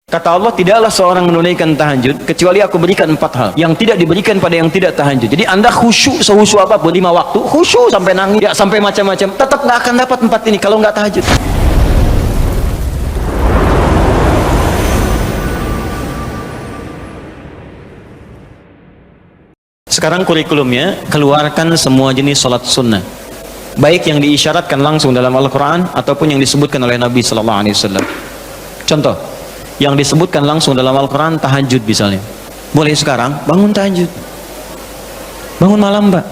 Kata Allah, tidaklah seorang menunaikan tahajud kecuali aku berikan 4 hal yang tidak diberikan pada yang tidak tahajud. Jadi anda khusyuk sehusyuk apapun 5 waktu, khusyuk sampai nangis, ya sampai macam-macam, tetap nggak akan dapat 4 ini kalau nggak tahajud. Sekarang kurikulumnya, keluarkan semua jenis salat sunnah, baik yang diisyaratkan langsung dalam Al-Quran ataupun yang disebutkan oleh Nabi SAW. Contoh, yang disebutkan langsung dalam Al-Quran, tahajud misalnya. Boleh sekarang, bangun tahajud. Bangun malam, Mbak.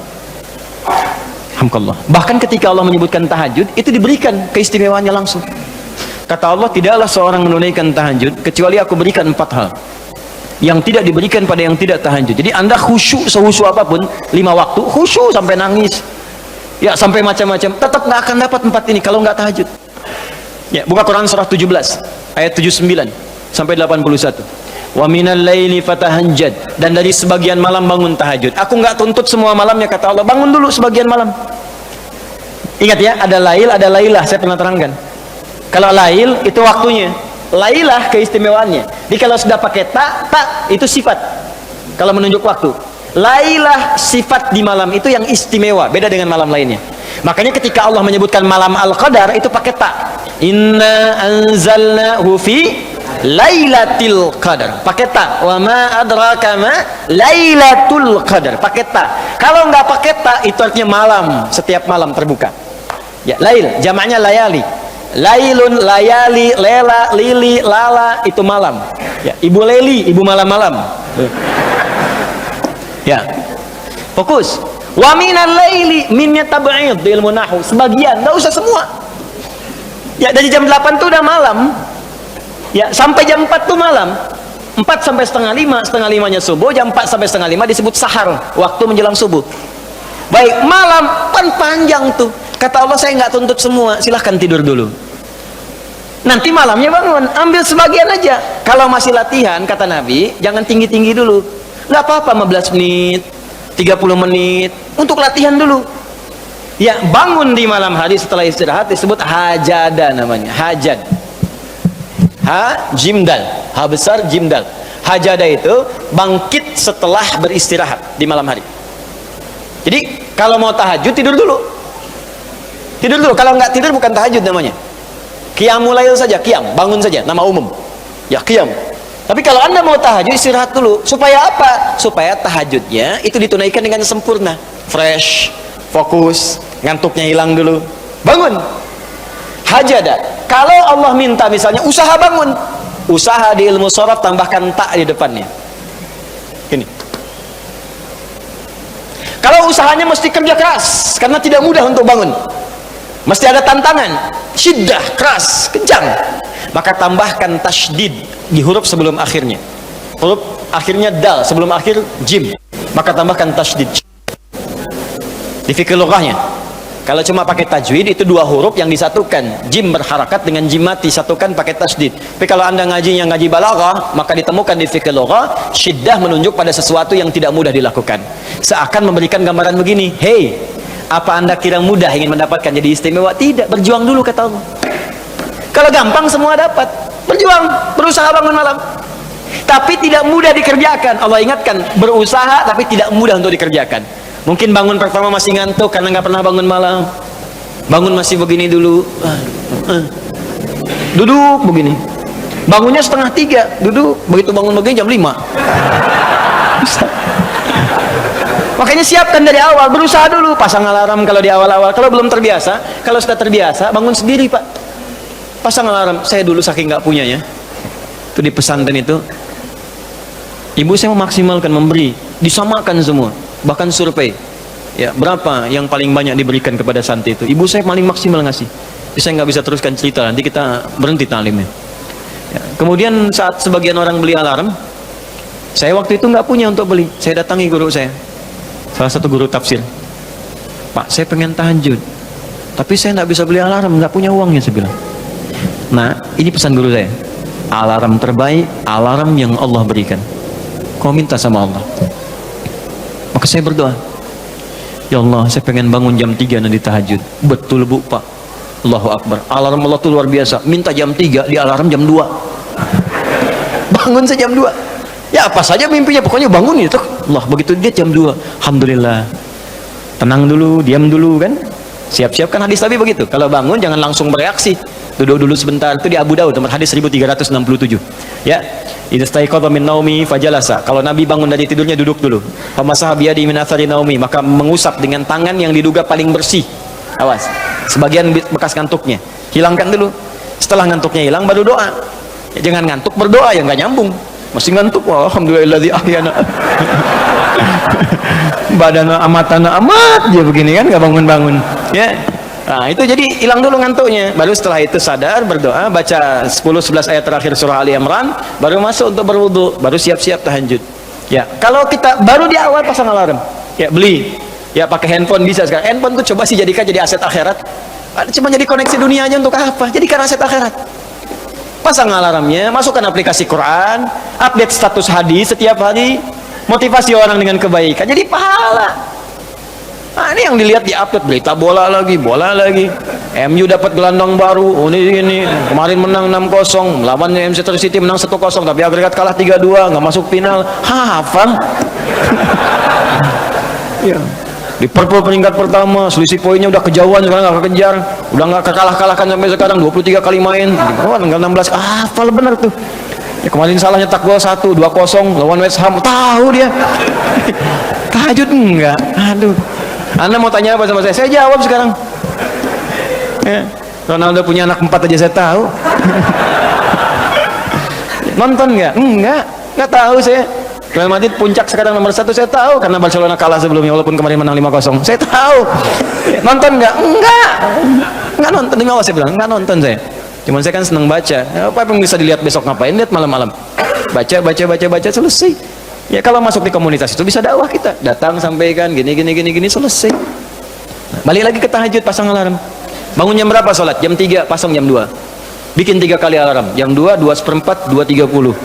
Alhamdulillah. Bahkan ketika Allah menyebutkan tahajud, itu diberikan keistimewaannya langsung. Kata Allah, tidaklah seorang menunaikan tahajud kecuali aku berikan 4 hal yang tidak diberikan pada yang tidak tahajud. Jadi anda khusyuk sehusyuk apapun 5 waktu, khusyuk sampai nangis, ya sampai macam-macam, tetap nggak akan dapat 4 ini kalau nggak tahajud. Ya, buka Quran surah 17 ayat 79 sampai 81. Wa minal laili fatahajjad, dan dari sebagian malam bangun tahajud. Aku nggak tuntut semua malamnya, kata Allah, bangun dulu sebagian malam. Ingat ya, ada lail, ada lailah, saya pernah terangkan. Kalau lail itu waktunya, lailah keistimewaannya. Jadi kalau sudah pakai tak itu sifat. Kalau menunjuk waktu, lailah sifat di malam itu yang istimewa, beda dengan malam lainnya. Makanya ketika Allah menyebutkan malam Al-Qadar itu pakai tak. Inna anzalnahu fi lailatul qadar, pakai ta. Wa ma adraka ma lailatul qadar, pakai ta. Kalau nggak pakai ta, itu artinya malam, setiap malam terbuka. Ya, lail jamaknya layali. Lailun, layali, lela, lili, lala, itu malam. Ya, ibu leli, ibu malam-malam. Ya, fokus. Wa minal laili minnya tab'id di ilmu nahwu, sebagian, nggak usah semua. Ya, dari jam 8 tuh udah malam. Ya, sampai jam 4 tuh malam. 4 sampai setengah 5, setengah 5-nya subuh, jam 4 sampai setengah 5 disebut sahar, waktu menjelang subuh. Baik, malam kan panjang tuh. Kata Allah, saya nggak tuntut semua, silahkan tidur dulu. Nanti malamnya bangun, ambil sebagian aja. Kalau masih latihan, kata Nabi, jangan tinggi-tinggi dulu. Nggak apa-apa 15 menit, 30 menit, untuk latihan dulu. Ya, bangun di malam hari setelah istirahat disebut hajada namanya, hajad. Ha, jimdal, ha besar jimdal. Hajada itu bangkit setelah beristirahat di malam hari. Jadi kalau mau tahajud tidur dulu. Tidur dulu, kalau nggak tidur bukan tahajud namanya. Qiyamul lail saja, qiyam, bangun saja, nama umum. Ya, qiyam. Tapi kalau anda mau tahajud, istirahat dulu. Supaya apa? Supaya tahajudnya itu ditunaikan dengan sempurna, fresh, fokus, ngantuknya hilang dulu. Bangun. Hajada. Kalau Allah minta misalnya usaha bangun, usaha di ilmu sharaf tambahkan tak di depannya. Ini. Kalau usahanya mesti kerja keras karena tidak mudah untuk bangun, mesti ada tantangan, syiddah, keras, kencang, maka tambahkan tasydid di huruf sebelum akhirnya. Huruf akhirnya dal, sebelum akhir jim, maka tambahkan tasydid. Di fikih lughahnya, kalau cuma pakai tajwid itu 2 huruf yang disatukan, jim berharakat dengan jim mati, satukan pakai tasydid. Tapi kalau anda ngajinya ngaji balaghah, maka ditemukan di fikih lughah syiddah menunjuk pada sesuatu yang tidak mudah dilakukan, seakan memberikan gambaran begini, hey, apa anda kira mudah ingin mendapatkan jadi istimewa? Tidak, berjuang dulu, kata Allah. Kalau gampang semua dapat, berjuang, berusaha bangun malam, tapi tidak mudah dikerjakan. Allah ingatkan, berusaha tapi tidak mudah untuk dikerjakan. Mungkin bangun pertama masih ngantuk karena nggak pernah bangun malam, bangun masih begini dulu, duduk begini, bangunnya 2:30, duduk, begitu bangun begini jam 5. Makanya siapkan dari awal, berusaha dulu, pasang alarm kalau di awal-awal. Kalau belum terbiasa, kalau sudah terbiasa, bangun sendiri, Pak. Pasang alarm. Saya dulu saking nggak punyanya, itu di pesantren itu, ibu saya memaksimalkan memberi, disamakan semua, bahkan survei. Ya, berapa yang paling banyak diberikan kepada santri itu? Ibu saya paling maksimal ngasih. Jadi saya nggak bisa teruskan cerita, nanti kita berhenti talimnya. Ya, kemudian saat sebagian orang beli alarm, saya waktu itu nggak punya untuk beli. Saya datangi guru saya, salah satu guru tafsir. Pak, saya pengen tahajud, tapi saya nggak bisa beli alarm, nggak punya uangnya, saya bilang. Nah, ini pesan guru saya, alarm terbaik, alarm yang Allah berikan. Kau minta sama Allah. Maka saya berdoa, ya Allah, saya pengen bangun jam 3 nanti tahajud. Betul, Bu, Pak. Allahu Akbar. Alarm Allah itu luar biasa. Minta jam 3, di alarm jam 2. bangun jam 2. Ya apa saja mimpinya, pokoknya bangun itu. Allah, begitu dia jam 2, alhamdulillah. Tenang dulu, diam dulu kan. Siap-siap kan hadis Nabi begitu. Kalau bangun jangan langsung bereaksi. Duduk dulu sebentar. Itu di Abu Daud nomor hadis 1367. Ya. Idastaiqadha min naumi fajalasa. Kalau Nabi bangun dari tidurnya duduk dulu. Famasaha biyadi min athari naumi, maka mengusap dengan tangan yang diduga paling bersih. Awas. Sebagian bekas ngantuknya. Hilangkan dulu. Setelah ngantuknya hilang baru doa. Ya, jangan ngantuk berdoa ya nggak nyambung. Masih ngantuk, wah, alhamdulillahilladzi ahyana. Badana amatana amat dia begini kan, nggak bangun-bangun. Ya. Nah, itu jadi hilang dulu ngantuknya. Baru setelah itu sadar, berdoa, baca 10-11 ayat terakhir surah Ali Imran, baru masuk untuk berwudu, baru siap-siap tahajud. Ya, kalau kita baru di awal pasang alarm. Ya, beli. Ya, pakai handphone bisa sekarang. Handphone tuh coba sih jadikan jadi aset akhirat. Cuma jadi koneksi dunia aja untuk apa? Jadikan aset akhirat. Pasang alarmnya, masukkan aplikasi Quran, update status hadis setiap hari, motivasi orang dengan kebaikan, jadi pahala. Nah, ini yang dilihat di update, berita bola lagi. MU dapat gelandang baru, ini kemarin menang 6-0, lawan Manchester City menang 1-0, tapi agregat kalah 3-2, nggak masuk final. Hafal. Ya. Liverpool peringkat pertama, selisih poinnya udah kejauhan, sekarang nggak kekejar, udah nggak kalah-kalahkan sampai sekarang, 23 kali main, tinggal 16. Hafal benar tuh. Ya, kemarin salah nyetak gol 1, 2-0 lawan West Ham, tahu dia. Tahajud enggak? Aduh. Anda mau tanya apa sama saya? Saya jawab sekarang. Ya. Ronaldo punya anak 4 aja saya tahu. Nonton nggak? Nggak tahu saya. Real Madrid puncak sekarang nomor 1 saya tahu, karena Barcelona kalah sebelumnya walaupun kemarin menang 5-0. Saya tahu. Nonton nggak? Nggak nonton. Demi Allah saya bilang, nggak nonton saya. Cuman saya kan senang baca. Apa yang bisa dilihat besok ngapain? Lihat malam-malam. Baca selesai. Ya kalau masuk di komunitas itu bisa dakwah kita. Datang sampaikan gini selesai. Nah, balik lagi ke tahajud, pasang alarm. Bangun jam berapa sholat? Jam 3, pasang jam 2. Bikin 3 kali alarm. Jam 2, 2:04, 2:30.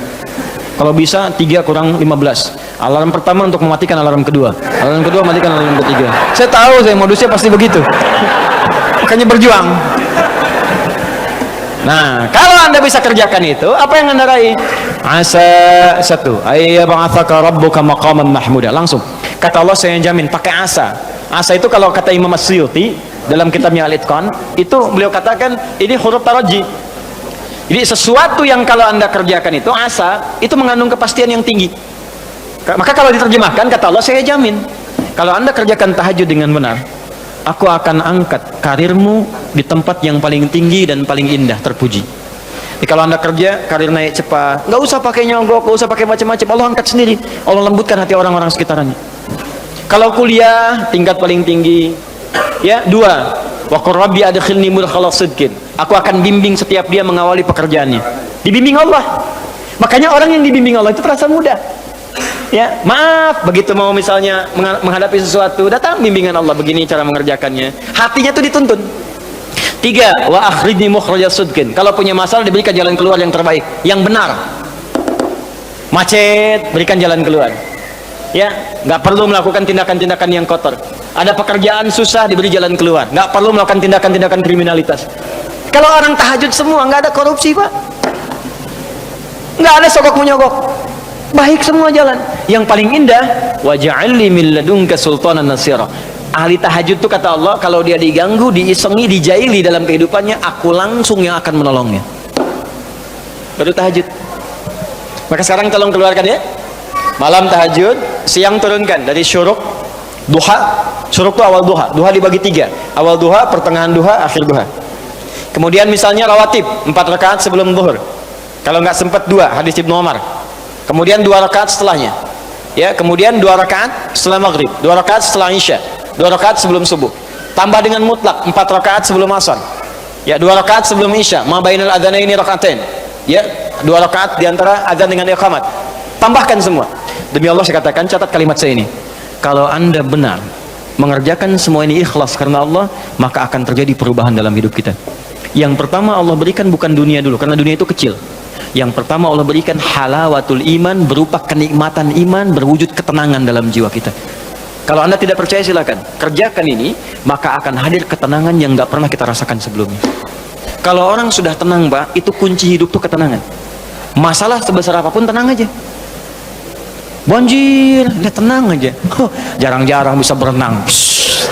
Kalau bisa 3 kurang 15. Alarm pertama untuk mematikan alarm kedua. Alarm kedua matikan alarm ketiga. Saya tahu saya modusnya pasti begitu. Makanya berjuang. Nah, kalau Anda bisa kerjakan itu, apa yang Anda raih? Asa 1, ayyab'atsaka rabbuka maqaman mahmuda. Langsung. Kata Allah, saya jamin pakai asa. Asa itu kalau kata Imam As-Suyuti dalam kitabnya Al-Itqan, itu beliau katakan ini huruf taraji. Jadi sesuatu yang kalau Anda kerjakan itu asa, itu mengandung kepastian yang tinggi. Maka kalau diterjemahkan, kata Allah, saya jamin kalau Anda kerjakan tahajud dengan benar, aku akan angkat karirmu di tempat yang paling tinggi dan paling indah, terpuji. Jadi kalau Anda kerja, karir naik cepat, nggak usah pakai nyogok, nggak usah pakai macam-macam, Allah angkat sendiri. Allah lembutkan hati orang-orang sekitarnya. Kalau kuliah, tingkat paling tinggi. Ya, 2, wa qur rabbi adkhilni mudkhala sidqin. Aku akan bimbing setiap dia mengawali pekerjaannya. Dibimbing Allah. Makanya orang yang dibimbing Allah itu terasa mudah. Ya, maaf, begitu mau misalnya menghadapi sesuatu, datang bimbingan Allah, begini cara mengerjakannya. Hatinya tuh dituntun. 3, wa akhrijni mukhraja sidqin. Kalau punya masalah diberikan jalan keluar yang terbaik, yang benar. Macet, berikan jalan keluar. Ya, nggak perlu melakukan tindakan-tindakan yang kotor. Ada pekerjaan susah, diberi jalan keluar. Nggak perlu melakukan tindakan-tindakan kriminalitas. Kalau orang tahajud semua, nggak ada korupsi, Pak. Nggak ada sogok menyogok. Baik semua jalan. Yang paling indah, waj'alni min ladunka sultanan nasira. Ahli tahajud itu kata Allah, kalau dia diganggu, diisengi, dijaili dalam kehidupannya, aku langsung yang akan menolongnya. Baru tahajud. Maka sekarang tolong keluarkan ya. Malam tahajud, siang turunkan dari syuruk, duha. Syuruk itu awal duha. Duha dibagi 3. Awal duha, pertengahan duha, akhir duha. Kemudian misalnya rawatib 4 rakaat sebelum zuhur. Kalau nggak sempat 2, hadis Ibnu Umar. Kemudian 2 rakaat setelahnya. Ya, kemudian 2 rakaat setelah maghrib, 2 rakaat setelah isya, 2 rakaat sebelum subuh. Tambah dengan mutlak 4 rakaat sebelum asar. Ya, 2 rakaat sebelum isya, ma bainal adzanaini rakaatain. Ya, 2 rakaat di antara adzan dengan iqamat. Tambahkan semua. Demi Allah saya katakan, catat kalimat saya ini. Kalau Anda benar mengerjakan semua ini ikhlas karena Allah, maka akan terjadi perubahan dalam hidup kita. Yang pertama Allah berikan bukan dunia dulu, karena dunia itu kecil. Yang pertama Allah berikan halawatul iman, berupa kenikmatan iman, berwujud ketenangan dalam jiwa kita. Kalau Anda tidak percaya silakan kerjakan ini, maka akan hadir ketenangan yang nggak pernah kita rasakan sebelumnya. Kalau orang sudah tenang, Pak, itu kunci hidup tuh ketenangan. Masalah sebesar apapun tenang aja. Banjir, dia tenang aja. Jarang-jarang bisa berenang. Psst.